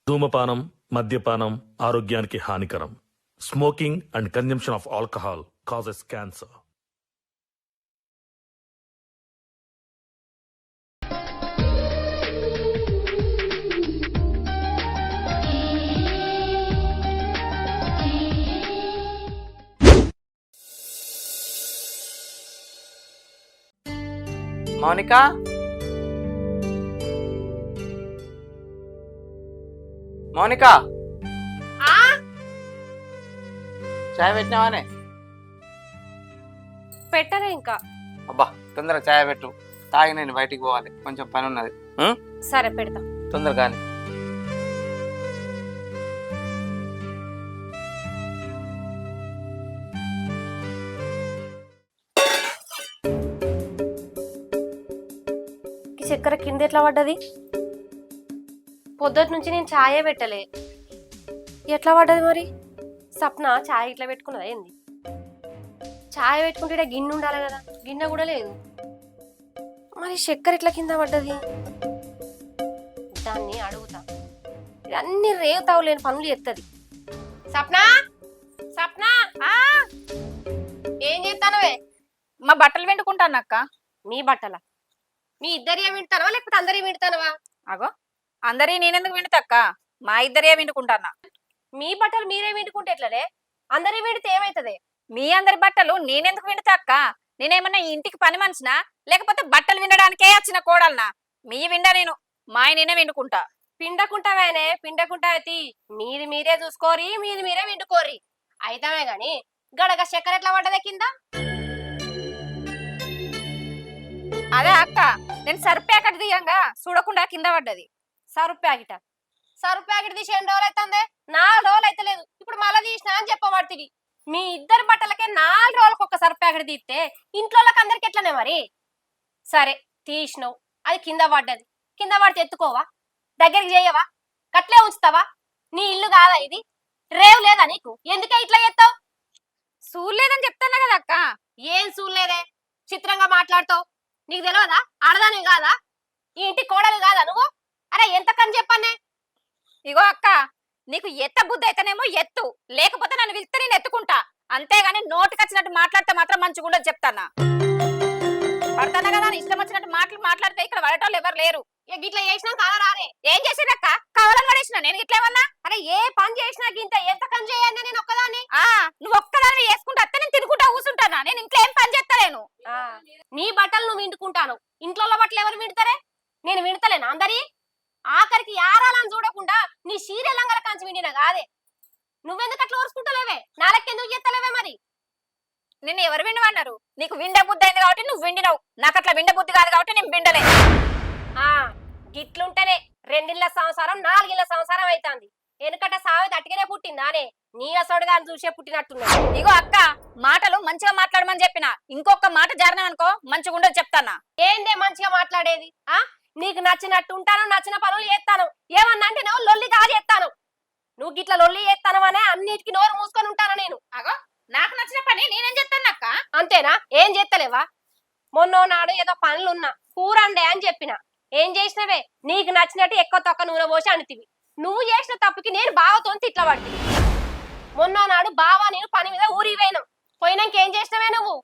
ధూమపానం, మద్యపానం ఆరోగ్యానికి హానికరం. Smoking and consumption of alcohol causes cancer. Mounika, Mounika, చాయ్ పెట్టినావానే? పెట్టలే ఇంకా. అబ్బా తొందరగా చాయ్ పెట్టు, తాగి నేను బయటికి పోవాలి, కొంచెం పని ఉన్నది. సరే పెడతా. తొందరగా. చక్కెర కింద ఎట్లా పడ్డది? పొద్దుటి నుంచి నేను ఛాయే పెట్టలే, ఎట్లా పడ్డది మరి? సప్న ఛాయ్ ఇట్లా పెట్టుకున్నదా ఏంది? ఛాయ్ పెట్టుకుంటే గిన్నె ఉండాలి కదా, గిన్నె కూడా లేదు. మరి చక్కెర ఎట్లా కింద పడ్డది? దాన్ని అడుగుతా. అన్ని రేవుతావు లేని పనులు ఎత్తది. సప్న, సప్న, ఏం చేస్తానవే? మా బట్టలు వెండుకుంటానక్క. మీ బట్టల? మీ ఇద్దరి వింటానవా లేకపోతే అందరి వింటానవా? అగో అందరి నేనెందుకు వింటక్క, మా ఇద్దరే విండుకుంటానా. మీ బట్టలు మీరే వింటుకుంటే ఎట్లనే? అందరి విండితే ఏమైతుంది? మీ అందరి బట్టలు నేనెందుకు వింటా అక్క? నేనేమన్నా ఈ ఇంటికి పని మనిషినా లేకపోతే బట్టలు వినడానికే వచ్చిన కోడల్నా? మీ విండ నేను, మా నేనే విండుకుంటా. పిండకుంటావేనే, పిండకుంటా అయితే మీది మీరే చూసుకోరి, మీది మీరే విండుకోరి అయితమే గాని గడగ చక్కెర ఎట్లా పడ్డదే కింద? అదే అక్క, నేను సర్ఫ్ ప్యాకెట్ దిగంగా చూడకుండా కింద పడ్డది. సరుపు ప్యాకెట్? సరుపు ప్యాకెట్ తీసి ఎన్ని రోజులు అవుతుంది? 4 రోజులు అయితే లేదు. ఇప్పుడు మళ్ళీ తీసినా అని చెప్పబడుతుంది. మీ ఇద్దరు బట్టలకే 4 రోజులకు ఒక సరుపు ప్యాకెట్ తీస్తే ఇంట్లో అందరికి ఎట్లనే మరి? సరే తీసినావు, అది కింద పడ్డది. కింద పడితే ఎత్తుకోవా? దగ్గరికి చేయవా? కట్లే ఉంచుతావా? నీ ఇల్లు కాదా ఇది? రేవు లేదా నీకు? ఎందుకే ఇట్లా చేస్తావు? చూడలేదని చెప్తానా కదా అక్క. ఏం చూడలేదే? చిత్రంగా మాట్లాడతావు. నీకు తెలియదా? ఆడదాని కాదా? ఈ ఇంటి కోడలు కాదా నువ్వు? అరే ఎంతకని చెప్పనే. ఇగో అక్క, నీకు ఎత్త బుద్ధి అయితేనేమో ఎత్తు, లేకపోతే నన్ను పిలిస్తే నేను ఎత్తుకుంటా. అంతేగాని నోటికి వచ్చినట్టు మాట్లాడితే మాత్రం మంచిగా ఉండదు చెప్తానా. పడతానా కదా, ఇష్టం వచ్చినట్టు మాట్లాడితే ఇక్కడ పడేటోళ్ళు ఎవరు లేరు. ఇట్లా చేసినా కాదా రారే? ఏం చేసినక్క? కావాలని పడేసిన నేను ఇట్లేమన్నా? అరే ఏ పని చేసినా ఇంత ఎంత పని చేయండి నేను ఒక్కదాన్ని? నువ్వు ఒక్కదాన్ని వేసుకుంటా అత్తే నేను తినుకుంటా కూర్చుంటానా? నేను ఇంట్లో ఏం పని చేస్తలేను. నీ బట్టలు నువ్వు వింటుకుంటాను, ఇంట్లో బట్టలు ఎవరు వింటారే? నేను వింటలేను అందరి. ఆఖరికి యారాలని చూడకుండా నీ సీరియలంగల కాంచి విండినా కాదే. నువ్వెందుకు అట్లా ఓర్చుకుంటలేవే? నాలకెందుకు చేస్తలేవే మరి? నిన్ను ఎవరు విండమన్నారు? నీకు విండ బుద్ధి అయింది కాబట్టి నువ్వు విండినవు, నాకు అట్లా విండ బుద్ధి కాదు కాబట్టి నేను విండలే. గిట్లుంటేనే 2 ఇళ్ల సంసారం 4 ఇళ్ల సంసారం అవుతుంది. ఎందుకంటే సామెత అట్టుగానే పుట్టిందానే, నీ అసోడుగా చూసే పుట్టినట్టున్నా. ఇగో అక్క, మాటలు మంచిగా మాట్లాడమని చెప్పిన, ఇంకొక మాట జారినా అనుకో మంచిగా ఉండదు చెప్తానా. ఏందే మంచిగా మాట్లాడేది? నీకు నచ్చినట్టు ఉంటాను, నచ్చిన పనులు చేస్తాను. ఏమన్నా అంటే నువ్వు లొల్లి కాదు చేస్తాను. నువ్వు గిట్ల లొల్లి చేస్తాను అనే అన్నిటికీ నోరు మూసుకొని ఉంటాను నేను. అగో నాకు నచ్చిన పని నేనేం చేస్తాను అక్క. అంతేనా? ఏం చేస్తలేవా? మొన్నో నాడు ఏదో పనులున్నా కూరండే అని చెప్పిన, ఏం చేసినవే? నీకు నచ్చినట్టు ఎక్కువ తొక్క నూనె పోసి అనితివి. నువ్వు చేసిన తప్పుకి నేను బావతో తిట్ల పడుతుంది. మొన్నో నాడు బావ నేను పని మీద ఊరికి పోయినాం. పోయినాక ఏం చేసినవే? నువ్వు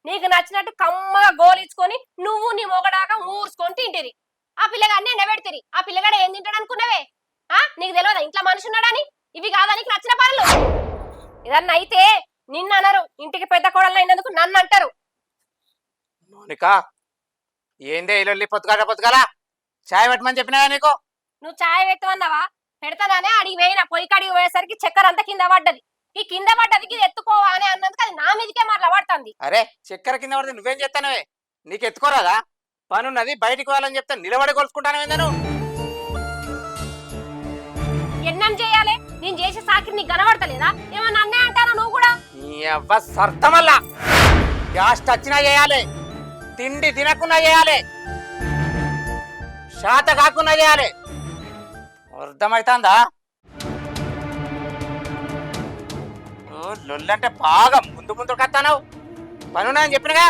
నీకు నచ్చినట్టు కమ్మగా గోలించుకొని నువ్వు నీ మొగడాక ఊర్చుకొని తింటిరి. ఆ పిల్లగాడిని ఎండబెడితిరి. ఆ పిల్లగాడు ఏం తింటాడు అనుకున్నావే? నీకు తెలియదా ఇంట్లో మనిషి ఉన్నాడని? ఇవి కాదా నీకు నచ్చిన పనులు? ఇదన్నా అయితే నిన్ను అనరు, ఇంటికి పెద్ద కోడలు అయినందుకు నన్ను అంటారు. మౌనిక, ఏందే ఇల్లు పొద్దుగాల చాయ్ పెట్టమని చెప్పినా నీకు? నువ్వు చాయ్ పెట్టమన్నావా? పెడతానే అడిగి పోయినా. పొయ్యి కడిగి పోయేసరికి చక్కెర అంతా కింద పడ్డది. ఈ కింద పడ్డదికి ఇది ఎత్తుకోవా అని అన్నందుకు అది నా మీదకే మరలా పడుతుంది. అరే చక్కెర కింద పడితే నువ్వేం చేస్తానవే? నీకు ఎత్తుకోరాదా? పని ఉన్నది, బయటికి వెళ్ళని చెప్తే నిలబడి కొలుసుకుంటాను ఏందను? ఎన్నం చేయాలి? నేను చేసే సాకిరి నీకు కనబడతలేదా? ఏమన్నా అన్నే అంటారా నువ్వు కూడా? నీ అవ్వ సర్తమల్లా గ్యాస్ టచ్చినా చేయాలి, తిండి తినకుండా చేయాలి, శాత కాకుండా చేయాలి. అర్థమైతుందా? లొల్లంటే బాగా ముందు కత్తావు. పని ఉన్నాయని చెప్పినగా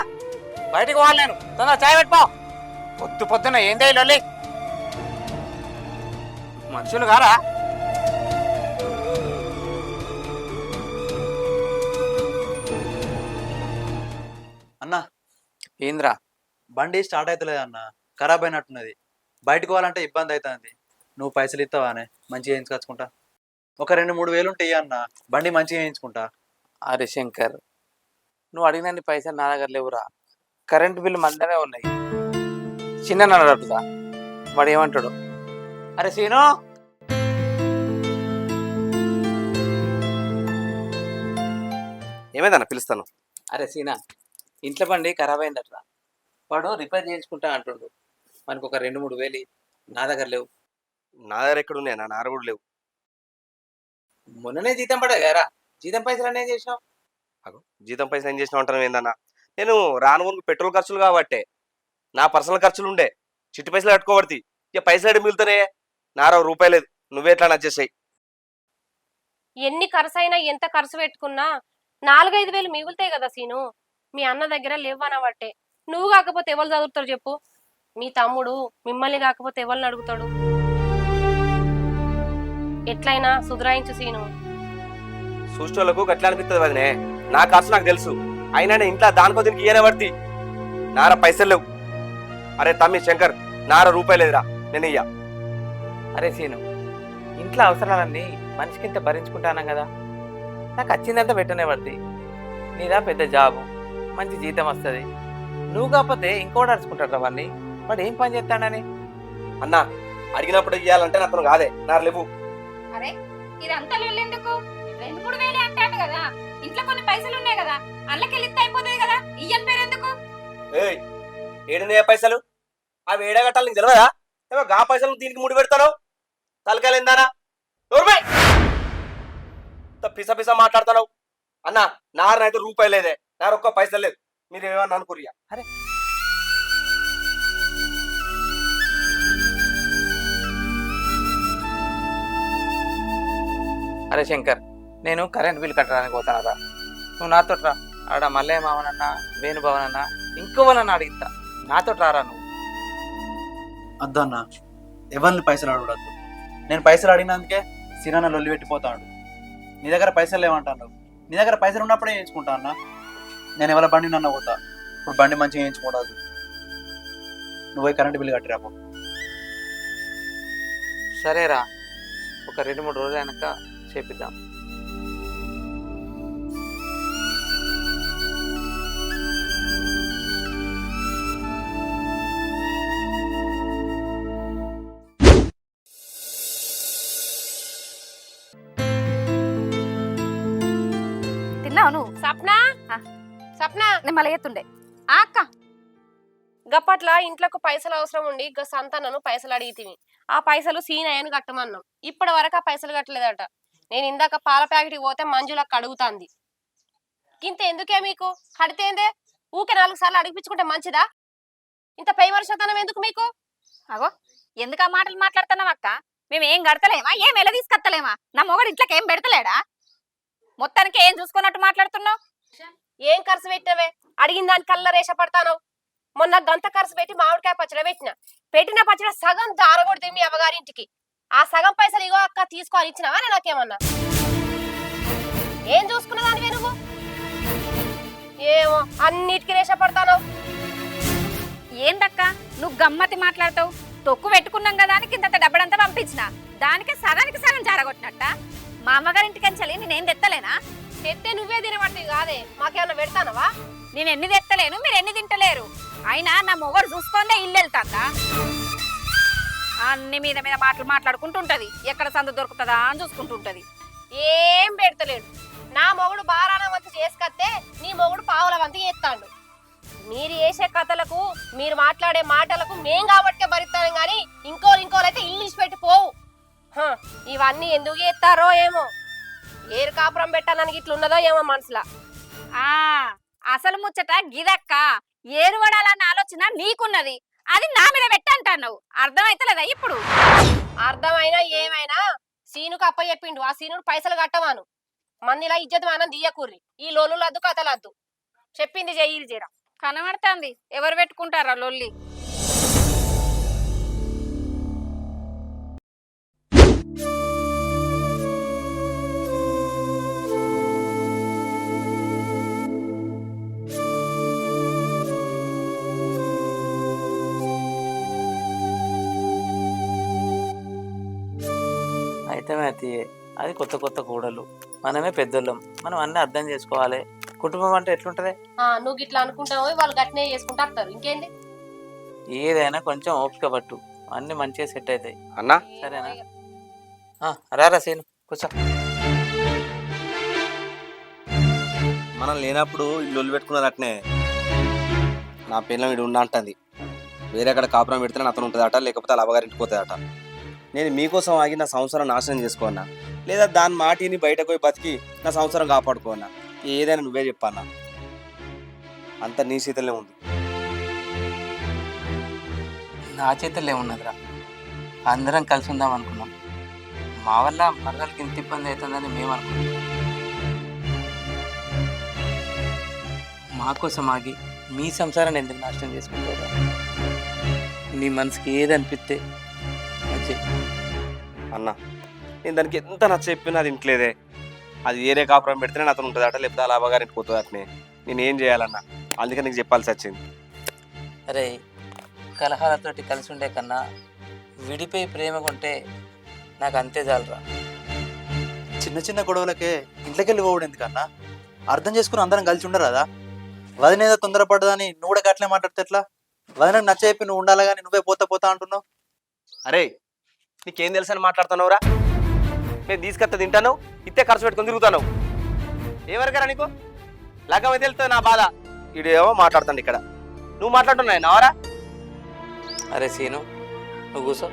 బయటికి పోవాలి. నేను తొందర చాయ్ పెట్టుకో. పొద్దున్న ఏందే లొల్లి? మనుషులు కారా? ఏంద్రా? బండి స్టార్ట్ అవుతలేదు అన్న, ఖరాబ్ అయినట్టున్నది. బయటకు పోవాలంటే ఇబ్బంది అవుతుంది. నువ్వు పైసలు ఇస్తావానే మంచిగా చేయించుకొచ్చుకుంటా. ఒక 2-3 వేలు ఉంటాయి అన్న, బండి మంచిగా చేయించుకుంటా. అరే శంకర్, నువ్వు అడిగినన్ని పైసలు నా దగ్గర లేవురా. కరెంటు బిల్లు మందమే ఉన్నాయి. చిన్న నన్ను అడుగుతా, వాడు ఏమంటాడు? అరే సీను, ఏమైందన్న పిలుస్తాను? అరే సీనా, ఇంట్లో బండి ఖరాబ్ అయిందట్రా. వాడు రిపేర్ చేయించుకుంటా అంటుండు. మనకు ఒక 2-3 వేలు నా దగ్గర లేవు. నా దగ్గర ఎక్కడ ఉన్నాయి? నా నార కూడా లేవు. మొన్ననే జీతం పడే కదరా, జీతం పైసలు అన్నీ ఏం చేసినావు? జీతం పైసలు ఏం చేసిన ఉంటాను ఏందన్నా? నేను రాను ఊరికి పెట్రోల్ ఖర్చులు కాబట్టే నా పర్సనల్ ఖర్చులు ఉండే చిట్టి పైసలు కట్టుకోబడి ఇక పైసలు ఎడ మిగులుతానే. నారో రూపాయి లేదు. నువ్వే ఎట్లా నచ్చేసాయి. ఎన్ని ఖర్చు అయినా ఎంత ఖర్చు పెట్టుకున్నా 4-5 వేలు మిగులుతాయి కదా సీను. మీ అన్న దగ్గర లేవనబట్టే. నువ్వు కాకపోతే ఎవరు చదువుతారు చెప్పు? మీ తమ్ముడు మిమ్మల్ని కాకపోతే ఎవరిని అడుగుతాడు? ఎట్లయినా సుధరాయించు సీను. చూసేటోళ్ళకు గట్లా అనిపిస్తుంది వదినే. నా ఖర్చు నాకు తెలుసు. అయినా నేను ఇంట్లో దానికో దీనికి ఈయన పడితే నార పైసలు లేవు. అరే తమ్మి శంకర్, నార రూపాయి లేదురా, నేను ఇయ్యా. అరే సీను, ఇంట్లో అవసరాలన్నీ మనిషికింత భరించుకుంటానం కదా. నాకు వచ్చిందంతా పెట్టనే పడుతుంది. నీదా పెద్ద జాబు, మంచి జీతం వస్తుంది. నువ్వు కాకపోతే ఇంకోటి అరుచుకుంటాడు అవన్నీ. వాడు ఏం పని చేస్తాడని? అన్నా అడిగినప్పుడు ఇయ్యాలంటే నాతో కాదే, నార లేవు. అరే ఇదంతా లొల్లెందుకు? 2-3 వేలే అంటాడు కదా. ఇంట్లో కొన్ని పైసలు ఉన్నాయి కదా, అల్లకెళ్ళిస్తే అయిపోతుంది కదా. ఇయ్యని పేరెందుకు? ఏయ్, ఏడున్నాయా పైసలు? అవి ఏడగట్టాలి నీకు తెలియదా? ఏమో గా పైసలు దీనికి ముడి పెడతాను. తలకాయలేందానా? నోర్మై పిస పిస మాట్లాడుతున్నావు. అన్న నారనైతే రూపాయి లేదే, నార ఒక్క పైసలు లేదు. మీరు ఏమన్నా అనుకురియా? అరే అరే శంకర్, నేను కరెంట్ బిల్ కట్టడానికి పోతానరా. నువ్వు నాతో రా. ఆడ మల్లయ్య మామనన్నా, వేణుభవన్ అన్నా, ఇంకో వాళ్ళన్నా అడిగితా. నాతో రారా నువ్వు. అద్దన్న, ఎవరిని పైసలు అడగడద్దు. నేను పైసలు అడిగినందుకే సిరాన లొల్లి పెట్టిపోతాడు. నీ దగ్గర పైసలు లేవంటాను. నీ దగ్గర పైసలు ఉన్నప్పుడే చేయించుకుంటా అన్న. నేను ఎవరి బండి నన్ను పోతా. ఇప్పుడు బండి మంచిగా చేయించుకోవద్దు. నువ్వు కరెంట్ బిల్లు కట్టిరాపో. సరేరా, ఒక 2-3 రోజులు అయినాక చేపిద్దాం. తిన్నావు నువ్వు? సప్న, సప్న, నేను మళ్ళీ ఎత్తుండే. ఆ అక్క, గప్పట్ల ఇంట్లోకి పైసలు అవసరం ఉండి సంతానను పైసలు అడిగితివి. ఆ పైసలు సీనయ్యను కట్టమన్నాం. ఇప్పటి వరకు ఆ పైసలు కట్టలేదట. నేను ఇందాక పాల ప్యాకెట్కి పోతే మంజులకు అడుగుతాంది. ఇంత ఎందుకే మీకు? కడితేందే? ఊకే 4 సార్లు అడిగిపించుకుంటే మంచిదా? ఇంత పై వర్షతనం ఎందుకు మీకు? అగో ఎందుకు ఆ మాటలు మాట్లాడుతున్నావు అక్క? మేము ఏం కడతలేమా? ఏం ఎలా తీసుకొత్తలేమా? నా మొగడు ఇంట్లోకి ఏం పెడతలేడా? మొత్తానికి ఏం చూసుకున్నట్టు మాట్లాడుతున్నావు? ఏం ఖర్చు పెట్టినవే? అడిగిన దాని కల్లా రేష పడతాను. మొన్న గంట ఖర్చు పెట్టి మామిడికాయ పచ్చడి పెట్టిన పచ్చడి సగం దారగొడితే మీ అవ్వగారింటికి. ఆ సగం పైసలు ఇగో అక్క తీసుకొని ఇచ్చినావా? నేను నాకేమన్నా ఏం చూసుకున్నదానివే నువ్వు? ఏమో అన్నిటికీ రేష పడతాను. ఏందక్క నువ్వు గమ్మతి మాట్లాడతావు? తొక్కు పెట్టుకున్నాం కదా అని కింద డబ్బడంతా పంపించిన దానికి సగానికి సగం జారగొట్టినట్ట. మా అమ్మగారింటికి అంచలి నేనేం తెత్తలేనా? తెత్తే నువ్వే తినబడుతుంది కాదే, మాకేమన్నా పెడతానవా? నేను ఎన్ని తెత్తలేను, మీరు ఎన్ని తింటలేరు. అయినా నా మొగడు చూసుకుందే ఇల్లు వెళ్తాందా? అన్ని మీద మీద మాట్లాడుకుంటుంటది. ఎక్కడ సందు దొరుకుతుందా అని చూసుకుంటుంటది. ఏం పెడతలేడు. నా మొగుడు బారాన వంతు చేసుకత్తే నీ మొగుడు పావుల వంతు చేస్తాడు. మీరు చేసే కథలకు, మీరు మాట్లాడే మాటలకు మేం కాబట్టే భరిస్తాం గాని ఇంకోలైతే ఇల్లు పెట్టి పోవు. ఇవన్నీ ఎందుకు చేస్తారో ఏమో. ఏరు కాపురం పెట్టాలని ఇట్లున్నదో ఏమో మనసులా. ఆ అసలు ముచ్చట గిదక్క. ఏరువడాలన్న ఆలోచన నీకున్నది, అది నా మీద పెట్టంటున్నావు. అర్థమైతలేదా ఇప్పుడు? అర్థమైనా ఏమైనా సీనుకు అప్ప చెప్పిండు. ఆ సీనుడు పైసలు కట్టవాను. మందిలా ఇజ్జత్ మానం దియ్యకూర్రి. ఈ లోలులద్దు కథలద్దు. చెప్పింది చెయ్యి జీరా. కనబడుతుంది ఎవరు పెట్టుకుంటారా లొల్లి. అయితే అది కొత్త కొత్త కూడలు, మనమే పెద్దోళ్ళం, మనం అన్నీ అర్థం చేసుకోవాలి. కుటుంబం అంటే ఎట్లుంటది? నువ్వు ఇట్లా అనుకుంటావు, వాళ్ళు గట్టినే చేసుకుంటా వస్తారు. ఇంకేంది? ఏదైనా కొంచెం ఓపిక పట్టు, అన్ని మంచిగా సెట్ అవుతాయి. అన్నా సరేనా? రారా సీను, కూర్చో. మనం లేనప్పుడు ఇల్లు పెట్టుకున్నారు అట్నే. నా పిల్లలు వీడు ఉన్నా అంటుంది, వేరే అక్కడ కాపురం పెడితే అతను ఉంటుందట, లేకపోతే అలా అవ్వగారింటికి పోతుందట. నేను మీకోసం ఆగి నా సంవత్సరం నాశనం చేసుకోన్నా, లేదా దాని మాటిని బయటకు పోయి బతికి నా సంవత్సరం కాపాడుకోన్నా. ఏదైనా నువ్వే చెప్పన్నా, అంత నీ చేతుల్లో ఉంది. నా చేతుల్లో ఏమున్నదిరా, అందరం కలిసి ఉందాం అనుకున్నాం. మా వల్ల మరదలకి ఇంత ఇబ్బంది అవుతుందని మేము అనుకున్నాం. మా కోసం ఆగి మీ సంసారాన్ని ఎందుకు నాశనం చేసుకుంటారా? నీ మనసుకి ఏది అనిపిస్తే అది అన్న, నేను దానికి ఎంత నచ్చ చెప్పినా అది ఇంట్లేదే. అది వేరే కాపురం పెడితేనే అతను ఉంటుందట, లేకపోతే అలా అవ్వగారింటికి పోతుంది అట్నే. నేను ఏం చేయాలన్నా, అందుకే నీకు చెప్పాల్సి వచ్చింది. అరే, కలహాలతోటి కలిసి ఉండే కన్నా విడిపోయి ప్రేమ కొంటే నాకు అంతే చాలరా. చిన్న చిన్న గొడవలకే ఇంట్లోకి వెళ్ళి పోవడం ఎందుకన్నా? అర్థం చేసుకుని అందరం కలిసి ఉండరు కదా? వదినేదో తొందరపడ్డదని నువ్వు కూడా గట్లే మాట్లాడితే ఎట్లా? వదినకు నచ్చ చెప్పి నువ్వు ఉండాలి కానీ నువ్వే పోతా అంటున్నావు. అరే, నీకేం తెలుసు అని మాట్లాడుతున్నావురా? నేను తీసుకొస్తా తింటాను, ఇత్తే ఖర్చు పెట్టుకొని తిరుగుతాను. ఏవరకరా నీకు లగ్గం అయితే వెళ్తుంది నా బాధ. ఇడేమో మాట్లాడుతాను ఇక్కడ, నువ్వు మాట్లాడుతున్నాయి నావరా? అరే సీను, నువ్వు కూర్చో.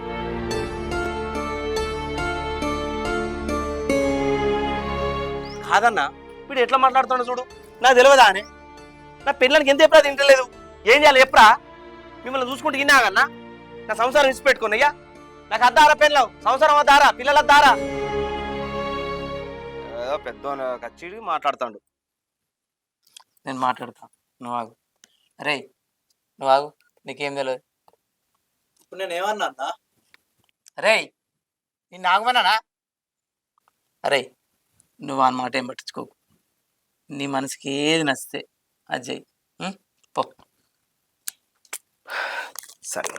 కాదన్నా, వీడు ఎట్లా మాట్లాడుతున్నాడు చూడు. నాకు తెలియదా అని? నా పిల్లలకి ఎంత ఎప్పుడా తింటలేదు, ఏం చేయాలి ఎప్పుడా? మిమ్మల్ని చూసుకుంటూ తిన్నాగన్నా నా సంసారం ఇచ్చి పెట్టుకున్నాయ్యా. నాకు అద్దారా పెళ్ళం, సంసారం వద్దారా, పిల్లలు వద్దారా? పెద్ద కచ్చిడి మాట్లాడుతాడు. నేను మాట్లాడతా, నువ్వు ఆగు. అరే నువ్వు ఆగు, నీకేం తెలియదు. ఇప్పుడు నేను ఏమన్నా అన్నా? అరే నేను ఆగమన్నానా? అరే నువ్వు ఆ మాట ఏం పట్టించుకోకు. నీ మనసుకి ఏది నచ్చితే అది చెయ్యి. పో. సరే,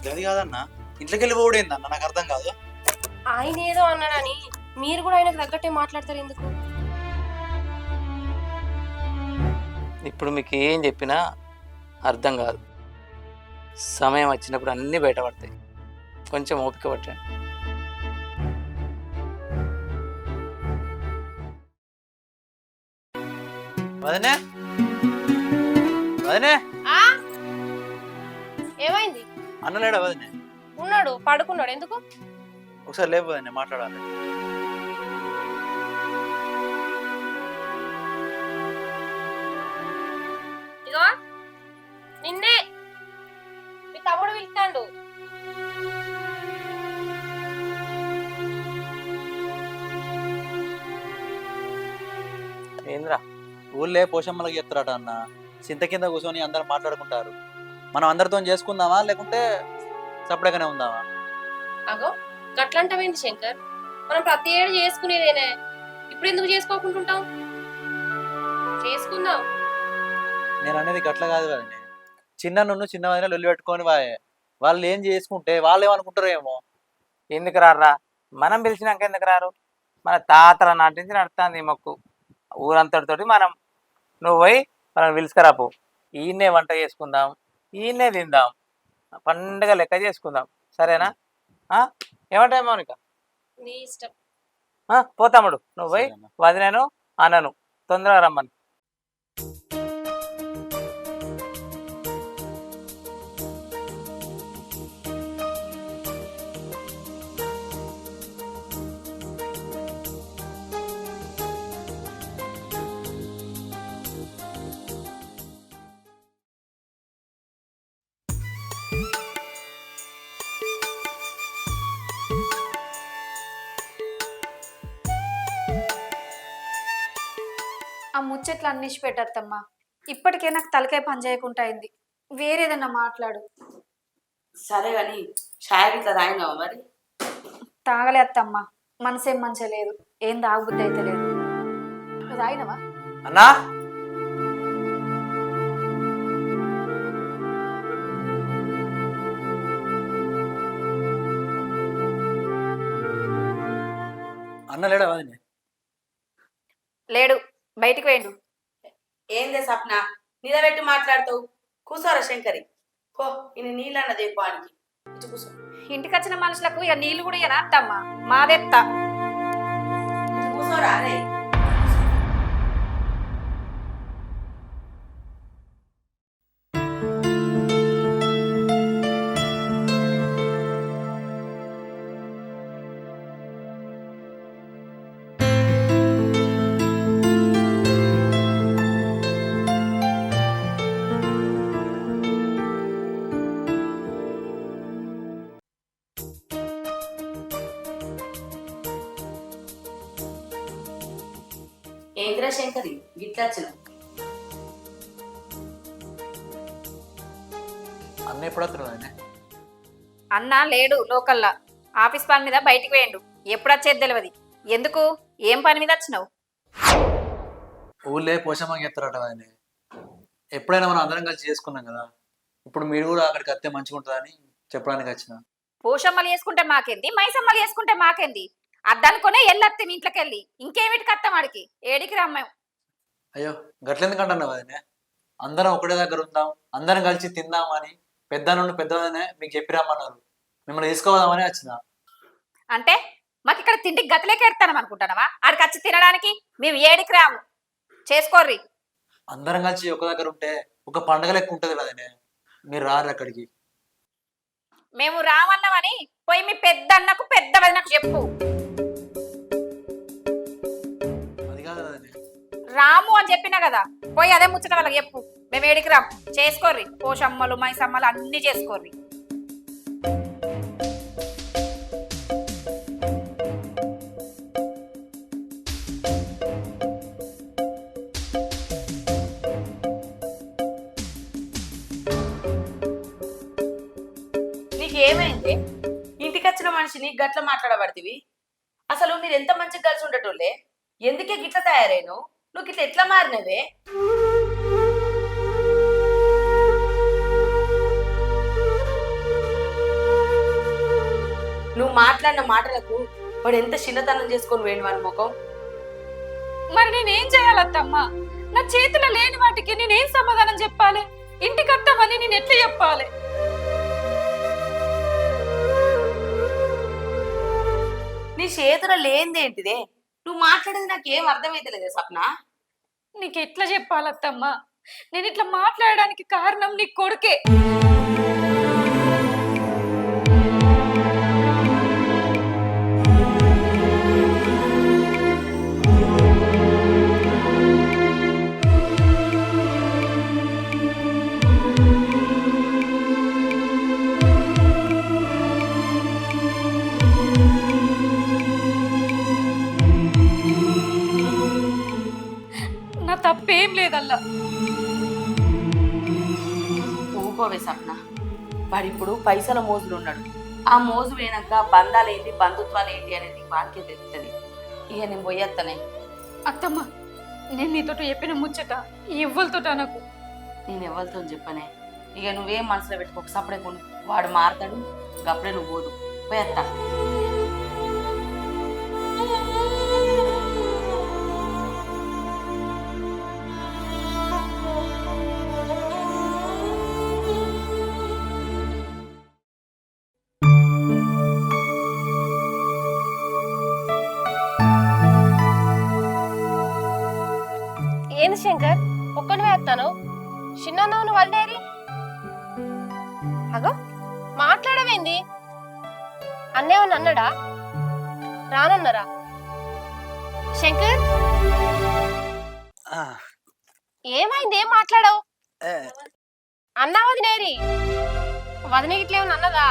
గది కాదన్నా, ఇంట్లోకి వెళ్ళి పోవడం ఏందన్నా? నాకు అర్థం కాదు. ఆయన ఏదో అన్నాడని మీరు కూడా ఆయనకు తగ్గట్టే మాట్లాడతారు ఎందుకు? ఇప్పుడు మీకు ఏం చెప్పినా అర్థం కాదు. సమయం వచ్చినప్పుడు అన్నీ బయటపడతాయి. కొంచెం ఓపిక పట్టండి. వదినే, వదినే, ఏమైంది? అన్నలేడా వదినే? ఉన్నాడు, పడుకున్నాడు. ఎందుకు? ఒకసారి లేపు వదినే, మాట్లాడాలి. ఇగో నిన్నే మీ తమ్ముడు పిలుస్తాడు. ఏంద్రా? ఊళ్ళే పోషమ్మలకి చెప్తారట అన్న, చింత కింద కూర్చొని అందరం మాట్లాడుకుంటారు. మనం అందరితో చేసుకుందామా లేకుంటే సపరేట్గానే ఉందామా? అగో గట్లంటావేంటి శంకర్? మనం ప్రతి ఏడు చేసుకునేదేనే, ఇప్పుడు ఎందుకు చేసుకోకుంటుంటాం? చేసుకుందాం. నేను అనేది గట్ల కాదు కదండి. చిన్న వదిన లొల్లి పెట్టుకొని వాళ్ళు ఏం చేసుకుంటే వాళ్ళు ఏమనుకుంటారో ఏమో. ఎందుకు రారా? మనం పిలిచినాక ఎందుకు రారు? మన తాతల నాటి నుంచి నడుస్తుంది ఈ మొక్కు. ఊరంతటితోటి మనం, నువ్వు పోయి మనం పిలుచుకురాపో. ఈయన్నే వంట చేసుకుందాం, ఈయన్నే తిందాం, పండుగ లెక్క చేసుకుందాం. సరేనా? ఏమంటావు మౌనిక? నీ ఇష్టం. పోతాముడు, నువ్వు పోయి వదిలేను అన్నను తొందరగా రమ్మని. ఆ ముచ్చట్లు అన్నిసి పెట్టద్దమ్మా. ఇప్పటికే నాకు తలకాయ పని చేయకుండా అయింది. వేరేదన్నా మాట్లాడు. సరే కానీ ఛాయ్ ఇట్లా తాగినావా మరి? తాగలే అత్తమ్మా, మనసేం మంచిగా లేదు, ఏం తాగబుద్ధి అయితే లేదు. తాగినవా? అన్న లేడా వదినే? లేడు, బయటికి వేయండు. ఏందే సప్న నిలబెట్టి మాట్లాడతావు? కూసోరా శంకరి, పో ఇన్ని నీళ్ళన్నది పానికి ఇటు కూసో. ఇంటికి వచ్చిన మనుషులకు ఇక నీళ్లు కూడా ఇక అత్తమ్మ మాదెత్త. ఇటు కూసోరా అరే. ఏంద్రా శంకరి గిట్లా వచ్చినావు? అన్న ఎప్పుడు వస్తున్నాడు వదినే? అన్న లేడు, లోకల్లా ఆఫీస్ పని మీద బయటికి వేయండు. ఎప్పుడు వచ్చేది తెలియదు. ఎందుకు, ఏం పని మీద వచ్చినావు? ఊళ్ళే పోషమ్మకి చెప్తారట వదినే. ఎప్పుడైనా మనం అందరం కలిసి చేసుకున్నాం కదా, ఇప్పుడు మీరు కూడా అక్కడికి వస్తే మంచిగా ఉంటుందని చెప్పడానికి వచ్చిన. పోషమ్మలు వేసుకుంటే మాకేంది, మైసమ్మలు వేసుకుంటే మాకేంది? అద్దనుకునే ఎల్లత్తి మీ ఇంట్లోకి వెళ్ళి ఇంకేమిటికి అత్తం వాడికి ఏడికి రమ్మాం. అయ్యో గట్లెందుకంటున్నా వదినే? అందరం ఒకటే దగ్గర ఉందాం, అందరం కలిసి తిందాం అని పెద్ద నుండి పెద్దవదనే మీకు చెప్పి రమ్మన్నారు. మిమ్మల్ని తీసుకోవదామని వచ్చిన. అంటే మాకు ఇక్కడ తిండికి గతలేక ఎడతానం అనుకుంటానవా? ఆడికి వచ్చి తినడానికి మేము ఏడికి రాము. చేసుకోర్రి. అందరం కలిసి ఒక దగ్గర ఉంటే ఒక పండగ లెక్క ఉంటుంది వదినే. మీరు రారు అక్కడికి. మేము రామన్నామని పోయి మీ పెద్ద అన్నకు పెద్ద వదినకు చెప్పు. అది కాదు వదినే. రాము అని చెప్పినా కదా, పోయి అదే ముచ్చట వాళ్ళకి చెప్పు. మేము ఏడికి రాము. చేసుకోర్రి, పోషమ్మలు మైసమ్మలు అన్ని చేసుకోర్రి. నీకేమైంది? ఇంటికి వచ్చిన మనిషిని గట్ల మాట్లాడబడుతుంది. అసలు మీరు ఎంత మంచిగా కలిసి ఉండటోళ్ళే, ఎందుకే గిట్ల తయారైను? నువ్వు గిట్ల ఎట్లా మారినవే? నువ్వు మాట్లాడిన మాటలకు వాడు ఎంత చిన్నతనం చేసుకొని వేయండి వారి ముఖం. మరి నేనేం చేయాలత్తమ్మా? నా చేతిలో లేని వాటికి నేనేం సమాధానం చెప్పాలి? ఇంటికి వస్తామని నేను ఎట్లా చెప్పాలి? నీ చేతుల లేనిదేంటిదే? నువ్వు మాట్లాడేది నాకేం అర్థమైతలేదే సప్న. నీకు ఎట్లా చెప్పాలత్తమ్మా? నేను ఇట్లా మాట్లాడడానికి కారణం నీ కొడుకే. నా తప్పేం లేదల్లా. ఊకోవే సప్న, వాడిప్పుడు పైసల మోజులు ఉన్నాడు. ఆ మోజు పోయినాక బంధాలేంటి బంధుత్వాలు ఏంటి అనేది వాడికే తెలుస్తుంది. ఇక నేను పోయేస్తానే. అత్తమ్మ, నేను నీతో చెప్పిన ముచ్చట ఎవ్వరితో నాకు. నేను ఎవరితో చెప్పనే. ఇక నువ్వేం మనసులో పెట్టుకోక సపడే కొను. వాడు మారతాడు, గప్పుడే నువ్వు పోదు. పోయేస్తా. ఏంది శంకర్, ఒక్కడివే వస్తాను? చిన్నను వదిలేరి. అగో మాట్లాడమేంది? అన్నేమన్నా అన్నాడా? రానన్నారా? శంకర్ ఏమైంది? ఏం మాట్లాడవు? అన్నా వదినేరి. వదిన ఇట్లేమన్నా అన్నదా?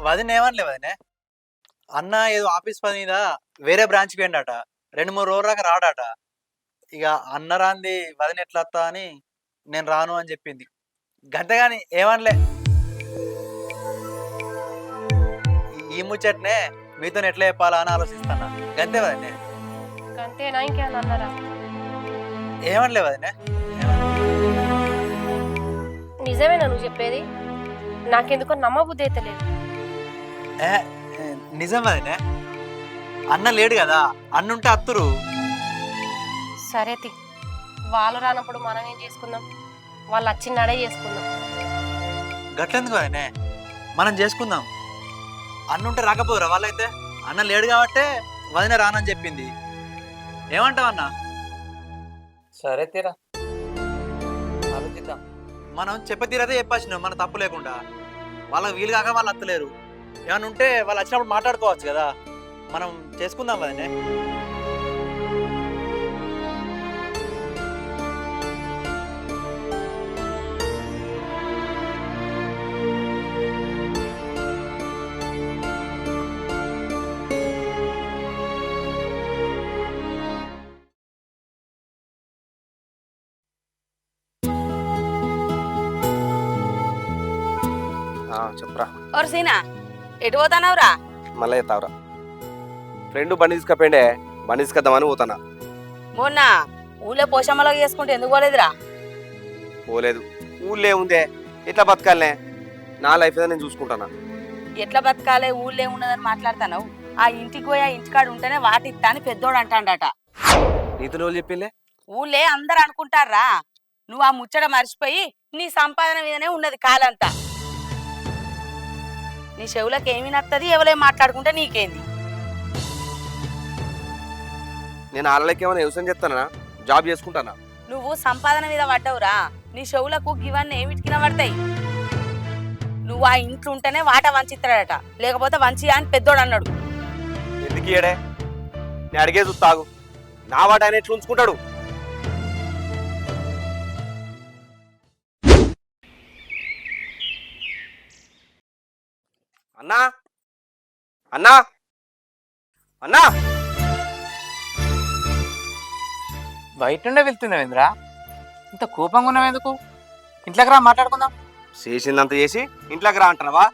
వదిన ఏమనలే వదినే. అన్న ఏదో ఆఫీస్ పని మీద వేరే బ్రాంచ్కి వెళ్ళాడట. 2-3 రోజుల దాకా రాడట. ఇక అన్న రాంది వదిన ఎట్లా వస్తా అని నేను రాను అని చెప్పింది. గంతగాని ఏమనలే. ఈ ముచ్చట్నే మీతో ఎట్లా చెప్పాలా అని ఆలోచిస్తానా. గంతే వదినే. అంతేనా? ఇంకేమన్నా అన్నారా? ఏమనలే వదినే. నిజమేనా నువ్వు చెప్పేది? నాకెందుకో నమ్మబుద్ధి అయితే లేదు. నిజం వదినే, అన్న లేడు కదా, అన్నుంటే అత్తురు. సరే తి, వాళ్ళు రానప్పుడు మనం ఏం చేసుకుందాం, వాళ్ళు వచ్చినాడే చేసుకుందాం. గట్లెందుకు వదినే, మనం చేసుకుందాం. అన్నుంటే రాకపోదురా వాళ్ళైతే? అన్న లేడు కాబట్టే వదిన రానని చెప్పింది. ఏమంటావు అన్న? సరే తీరా ఆలోచిద్దాం. మనం చెప్పతీరదే చెప్పాల్సినాం, మన తప్పు లేకుండా. వాళ్ళకి వీలు కాక వాళ్ళు అత్తలేరు. ఏమన్నా ఉంటే వాళ్ళు వచ్చినప్పుడు మాట్లాడుకోవచ్చు కదా. మనం చేసుకుందాం వదినే. చెప్పరా. ఓర్ సీనా, ఎటు పోతానవురా? మళ్ళీ ఎత్తావురా. ఫ్రెండ్ బండి తీసుకపోయిండే, బండి తీసుకొద్దామని పోతానా. మొన్న ఊళ్ళో పోషమ్మలో చేసుకుంటే ఎందుకు పోలేదురా? పోలేదు. ఊళ్ళే ఉందే, ఎట్లా బతకాలనే? నా లైఫ్ ఏదో నేను చూసుకుంటానా. ఎట్లా బతకాలే, ఊళ్ళో ఉన్నదని మాట్లాడుతున్నావు. ఆ ఇంటికి పోయి ఆ ఇంటికాడు ఉంటేనే వాటిస్తా అని పెద్దోడు అంటాడట. నీతో రోజులు చెప్పిందే. ఊళ్ళే అందరు అనుకుంటారా, నువ్వు ఆ ముచ్చట మర్చిపోయి నీ సంపాదన మీదనే ఉన్నది కాలంతా. నీ చెవులకు ఏమి నత్తది, ఎవరేం మాట్లాడుకుంటే నీకేంది? నేను ఆళ్ళకి ఏమైనా వ్యవసాయం చేస్తానా, జాబ్ చేసుకుంటానా? నువ్వు సంపాదన మీద పడ్డవురా, నీ చెవులకు ఇవన్నీ ఏమిటికిన పడతాయి. నువ్వు ఆ ఇంట్లో ఉంటేనే వాట వంచిస్తాడట, లేకపోతే వంచియా అని పెద్దోడు అన్నాడు. ఎందుకు ఏడే? నేను అడిగే చూస్తాగు. నా వాట ఆయన ఎట్లా ఉంచుకుంటాడు? అన్నా అన్నా అన్నా, బయట నుండే వెళ్తున్నావు ఇంద్రా, ఇంత కోపంగా ఉన్నావు ఎందుకు? ఇంట్లోకి రా మాట్లాడుకుందాం. చేసిందంత చేసి ఇంట్లోకి రా అంటున్నావా?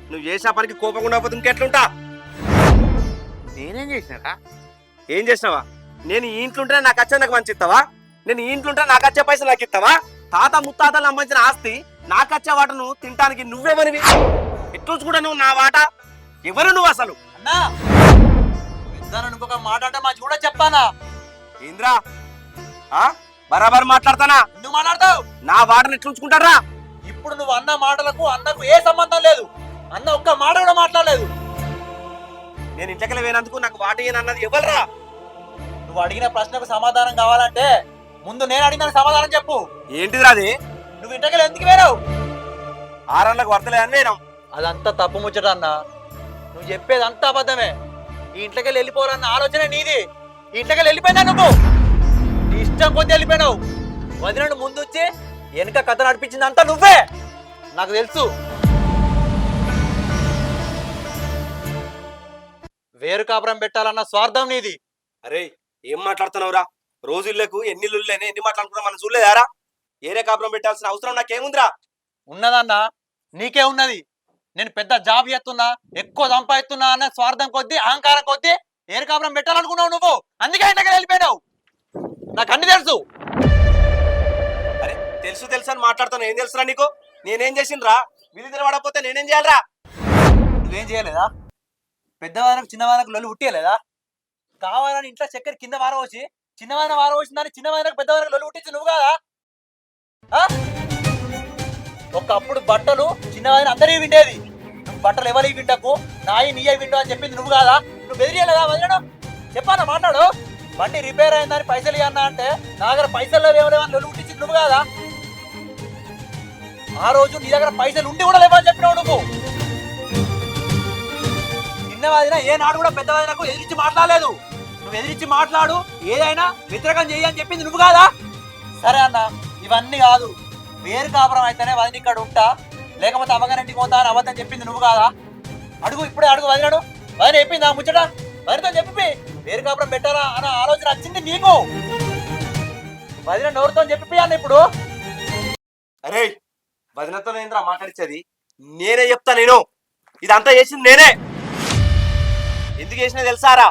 నువ్వు చేసిన పనికి కోపం ఉండకపోతే ఇంకెట్లుంటా? నేనేం చేసినారా? ఏం చేసినావా? నేను ఈ ఇంట్లో ఉంటే నాకు వచ్చే నాకు మంచి ఇస్తావా? నేను ఈ ఇంట్లో ఉంటే నాకు వచ్చే పైసలు నాకు ఇస్తావా? తాత ముత్తాతలు సంబంధించిన ఆస్తి నాకు వచ్చే వాటను తినడానికి నువ్వేమనివి? ఎట్లు కూడా నువ్వు నా వాట? ఎవరు నువ్వు అసలు? అన్నా ఇంకొక మాట అంటే మా చూడ చెప్పానా? ఇంద్రా బరాబర్ మాట్లాడతానా? ఎందుకు మాట్లాడతావు? నా వాటను ఎట్లు ఉంచుకుంటారా? ఇప్పుడు నువ్వు అన్న మాటలకు అన్నకు ఏ సంబంధం లేదు. అన్న ఒక్క మాట కూడా మాట్లాడలేదు. నేను ఇంట్లోకి పోయినందుకు నాకు వాట అన్నది ఎవరురా? నువ్వు అడిగిన ప్రశ్నకు సమాధానం కావాలంటే ముందు నేను అడిగిన సమాధానం చెప్పు. ఏంటిదిరా అది? నువ్వు ఇంట్లోకి ఎందుకు వేరావు? ఆరళ్ళకు వర్తలే అని వేయడం. అదంతా తప్పు ముచ్చట అన్న. నువ్వు చెప్పేది అంతా అబద్ధమే. ఈ ఇంట్లోకి వెళ్ళిపోవాలన్న ఆలోచన నీది. ఈ ఇంట్లోకి వెళ్ళిపోయినా నువ్వు నీ ఇష్టం కొద్ది వెళ్ళిపోయినావు. వదిన ముందు వచ్చి వెనక కథ నడిపించింది అంతా నువ్వే, నాకు తెలుసు. వేరు కాపురం పెట్టాలన్న స్వార్థం నీది. అరే ఏం మాట్లాడుతున్నావురా? రోజు ఇళ్ళకు ఎన్ని ఇల్లులేనే ఎన్ని మాట్లాడుకున్నా మనం చూడలేదారా? ఏరే కాపురం పెట్టాల్సిన అవసరం నాకేముందిరా? ఉన్నదన్నా, నీకే ఉన్నది. నేను పెద్ద జాబ్ చేస్తున్నా, ఎక్కువ సంపాదిస్తున్నా అన్న స్వార్థం కొద్దీ, అహంకారం కొద్దీ ఏరు కాపురం పెట్టాలనుకున్నావు నువ్వు. అందుకే ఇంటికి వెళ్ళిపోయినావు. నాకు అన్ని తెలుసు. అరే తెలుసు తెలుసు అని మాట్లాడుతాను. ఏం తెలుసురా నీకు? నేనేం చేసిండ్రా? విధి తెలవడకపోతే నేనేం చేయాలరా? నువ్వేం చేయలేదా? పెద్దవాళ్ళకు చిన్నవాళ్ళకు లొల్లి ఉట్టియలేదా? కావాలని ఇంట్లో చక్కెర కింద వారం వచ్చి చిన్నవాళ్ళ వారం వచ్చిందని చిన్నవాళ్ళకు పెద్దవాళ్ళకు లొల్లి ఉట్టించి నువ్వు కాదా? ఒకప్పుడు బట్టలు చిన్నవాళ్ళని అందరివి విండేది. నువ్వు బట్టలు ఎవరి వింటకు, నాయి నీయ విండు అని చెప్పింది నువ్వు కాదా? నువ్వు బెదిరియలేదా వదిలేడు? చెప్పానా మాట్లాడు. బండి రిపేర్ అయిందని పైసలు ఇవ్వన్నా అంటే నా దగ్గర పైసలు లేవలేవని లొల్లి ఉట్టించింది నువ్వు కాదా? ఆ రోజు నీ దగ్గర పైసలు ఉండి కూడా లేవని చెప్పినావు నువ్వు. చిన్నవాదిన ఏ నాడు కూడా పెద్దవాదినకు ఎదిరించి మాట్లాడలేదు. నువ్వు ఎదిరించి మాట్లాడు, ఏదైనా వ్యతిరేకం చెయ్యి అని చెప్పింది నువ్వు కాదా? సరే అన్న, ఇవన్నీ కాదు. వేరు కాపురం అయితేనే వదిన ఇక్కడ ఉంటా, లేకపోతే అమ్మగారింటికి పోతా అని అబద్ధం చెప్పింది నువ్వు కాదా? అడుగు, ఇప్పుడే అడుగు వదినాడు. వదిన చెప్పింది ఆ ముచ్చట. వదినతో చెప్పి వేరు కాపురం పెట్టారా అన్న ఆలోచన వచ్చింది నీకు. వదిన నోరుతో చెప్పి అన్న ఇప్పుడు. అరే వదినతో ఏంద్రా మాట్లాడించేది? నేనే చెప్తా. నేను ఇదంతా చేసింది నేనే. ఎందుకు చేసినా తెలుసారా?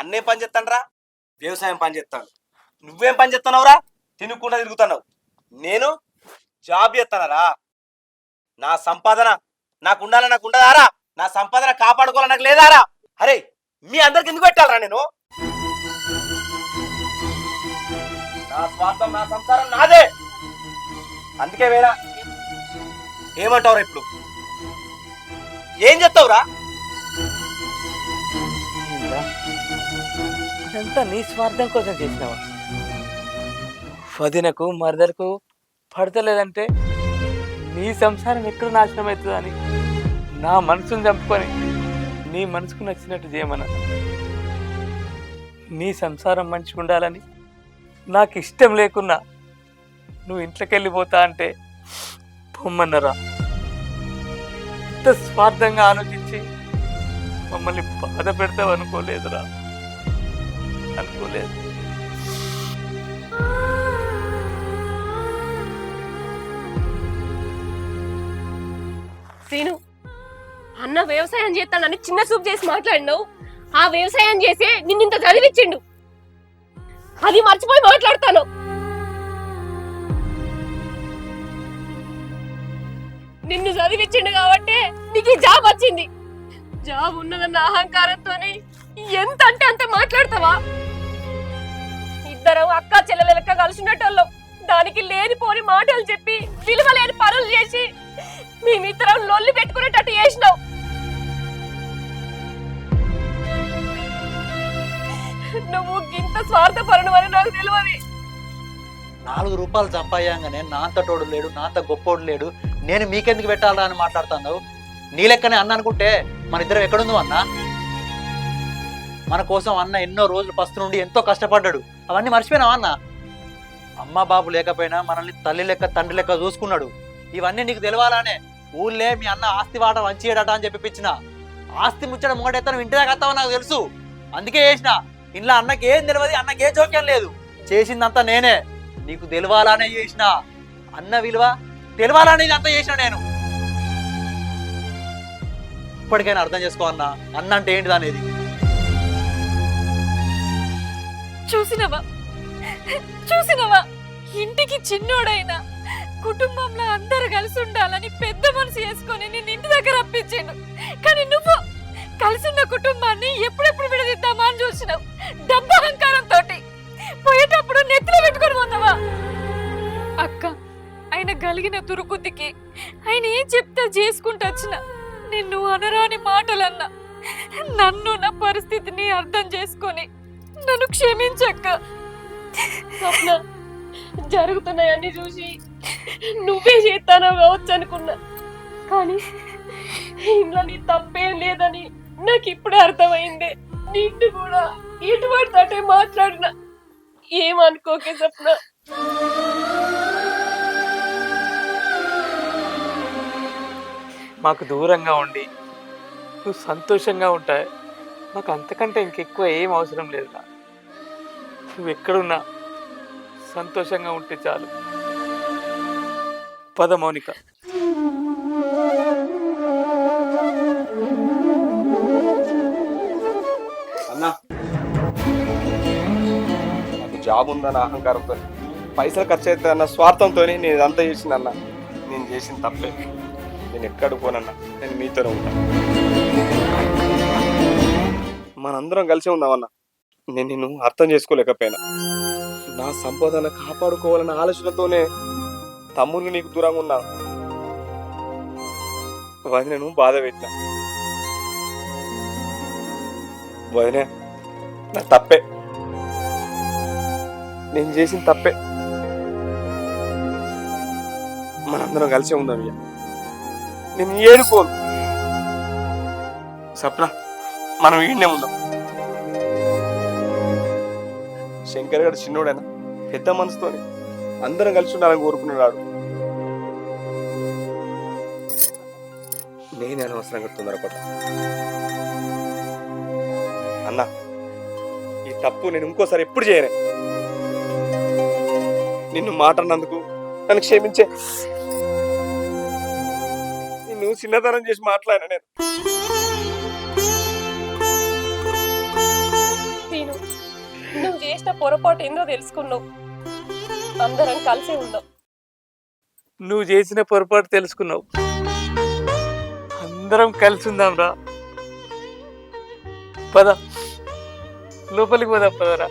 అన్నేం పని చేస్తానరా? వ్యవసాయం పని చేస్తాను. నువ్వేం పని చేస్తున్నావురా? తినుకుండా తిరుగుతున్నావు. నేను జాబ్ చేస్తానరా? నా సంపాదన నాకు ఉండాలని నాకు ఉండదారా? నా సంపాదన కాపాడుకోవాలని నాకు లేదారా? అరే మీ అందరికి ఎందుకు పెట్టాలరా నేను? నా స్వార్థం, నా సంసారం నాదే. అందుకే వేరా ఏమంటావురా ఇప్పుడు? ఏం చెప్తావురా? ఇదంతా నీ స్వార్థం కోసం చేసినావా? వదినకు మరదలకు పడతలేదంటే నీ సంసారం ఎక్కడ నాశనం అవుతుందని నా మనసును చంపుకొని నీ మనసుకు నచ్చినట్టు చేయమన్నా. నీ సంసారం మంచిగా ఉండాలని నాకు ఇష్టం లేకున్నా నువ్వు ఇంట్లోకి వెళ్ళిపోతా అంటే పొమ్మన్నరా. ఇంత స్వార్థంగా ఆలోచించి మమ్మల్ని బాధ పెడతావు అనుకోలేదురా, అనుకోలేదు. సీను, అన్న వ్యవసాయం చేస్తానని చిన్న చూపు చేసి మాట్లాడినావు. ఆ వ్యవసాయం చేసి నిన్నింత చదివిచ్చిండు, అది మర్చిపోయి మాట్లాడతాను. నిన్ను చదివిచ్చిండు కాబట్టి నీకు ఈ జాబ్ వచ్చింది. జాబ్ ఉన్నదన్న అహంకారంతో ఎంత అంటే అంత మాట్లాడతావా? ఇద్దరం అక్క చెల్లెల లెక్క కలిసినట్టోళ్ళం, దానికి లేనిపోని మాటలు చెప్పి విలువ లేని పనులు చేసి మేమిద్దరం లొల్లి పెట్టుకునేటట్టు చేసినావు. నువ్వు ఇంత స్వార్థపరుడు అని నాకు తెలియదు. 4 రూపాయలు సంపాయంగానే నా అంతటోడు లేడు, నా అంత గొప్పోడు లేడు, నేను మీకెందుకు పెట్టాలా అని మాట్లాడుతున్నావు. నీ లెక్కనే అన్న అనుకుంటే మన ఇద్దరం ఎక్కడుందో అన్న? మన కోసం అన్న ఎన్నో రోజులు పస్తు నుండి ఎంతో కష్టపడ్డాడు. అవన్నీ మర్చిపోయినావా అన్న? అమ్మ బాబు లేకపోయినా మనల్ని తల్లి లెక్క తండ్రి లెక్క చూసుకున్నాడు. ఇవన్నీ నీకు తెలవాలనే ఊళ్ళే మీ అన్న ఆస్తి వాట వంచియడట అని చెప్పిపించిన. ఆస్తి ముచ్చట ముంగటెత్తను ఇంటి దాకా వస్తావో నాకు తెలుసు, అందుకే చేసిన. ఇంట్లో అన్నకి ఏం తెలియదు, అన్నకి ఏ జోక్యం లేదు, చేసిందంతా నేనే. నీకు తెలవాలనే చేసిన, అన్న విలువ తెలవాలనే అంతా చేసిన నేను. ఇప్పటికైనా అర్థం చేసుకో అన్న, అన్న అంటే ఏంటిది అనేది. చూసినవా ఇంటికి చిన్నోడైనా కుటుంబంలో అందరు కలిసి ఉండాలని పెద్ద మనసు చేసుకొని నేను ఇంటి దగ్గర రప్పించాను. కానీ నువ్వు కలిసి ఉన్న కుటుంబాన్ని ఎప్పుడెప్పుడు విడదిద్దామా అని చూసినావు. డబ్బు అహంకారంతో పోయేటప్పుడు నెత్తిలో పెట్టుకొని పోతావా? అక్క, ఆయన కలిగిన దుర్బుద్ధికి ఆయన ఏం చెప్తే చేసుకుంటూ వచ్చిన నిన్ను అనరాని మాటలన్నా. నన్ను నా పరిస్థితిని అర్థం చేసుకొని నన్ను క్షమించక్క. స్వప్న, జరుగుతున్నాయన్నీ చూసి నువ్వే చేస్తానో కావచ్చు అనుకున్నా, కానీ ఇంట్లో నీ తప్పేం లేదని నాకు ఇప్పుడే అర్థమైంది. నిన్ను కూడా ఇటువంటి అంటే మాట్లాడినా ఏమనుకోకే స్వప్న. మాకు దూరంగా ఉండి నువ్వు సంతోషంగా ఉంటాయి, మాకు అంతకంటే ఇంకెక్కువ ఏం అవసరం లేదురా. నువ్వు ఎక్కడున్నా సంతోషంగా ఉంటే చాలు. పద మౌనిక. అన్నా, నాకు జాబ్ ఉందన్న అహంకారంతో, పైసలు ఖర్చు అవుతుంది అన్న స్వార్థంతో నేను ఇదంతా చేసిందన్న. నేను చేసిన తప్పే. నేను ఎక్కడికి పోనన్నా, నేను మీతోనే ఉంటాను. మనందరం కలిసి ఉందామన్నా. నేను నిన్ను అర్థం చేసుకోలేకపోయినా. నా సంపాదన కాపాడుకోవాలన్న ఆలోచనతోనే తమ్ముడిని నీకు దూరంగా ఉన్నా. వదినను బాధ పెట్టినా. వదినే, నా తప్పే, నేను చేసిన తప్పే. మనందరం కలిసి ఉందాం. ఇక నేను ఏడుకోను. సప్న, మనం ఈడనే ఉందాం. శంకర్ గారు చిన్నోడైనా పెద్ద మనసుతోని అందరం కలిసి ఉండాలని కోరుకున్నాడు. నేనే అనవసరంగా తొందరపడ్డా. అన్న, ఈ తప్పు నేను ఇంకోసారి ఎప్పుడు చేయను. నిన్ను మాట్లాడినందుకు నన్ను క్షమించే. నిన్ను చిన్నతనం చేసి మాట్లాడినా నేను. నువ్వు చేసిన పొరపాటు ఏందో తెలుసుకున్నావు. అందరం కలిసి ఉందాం. నువ్వు చేసిన పొరపాటు తెలుసుకున్నావు. అందరం కలిసి ఉందాంరా. పద లోపలికి పోదాం పదరా.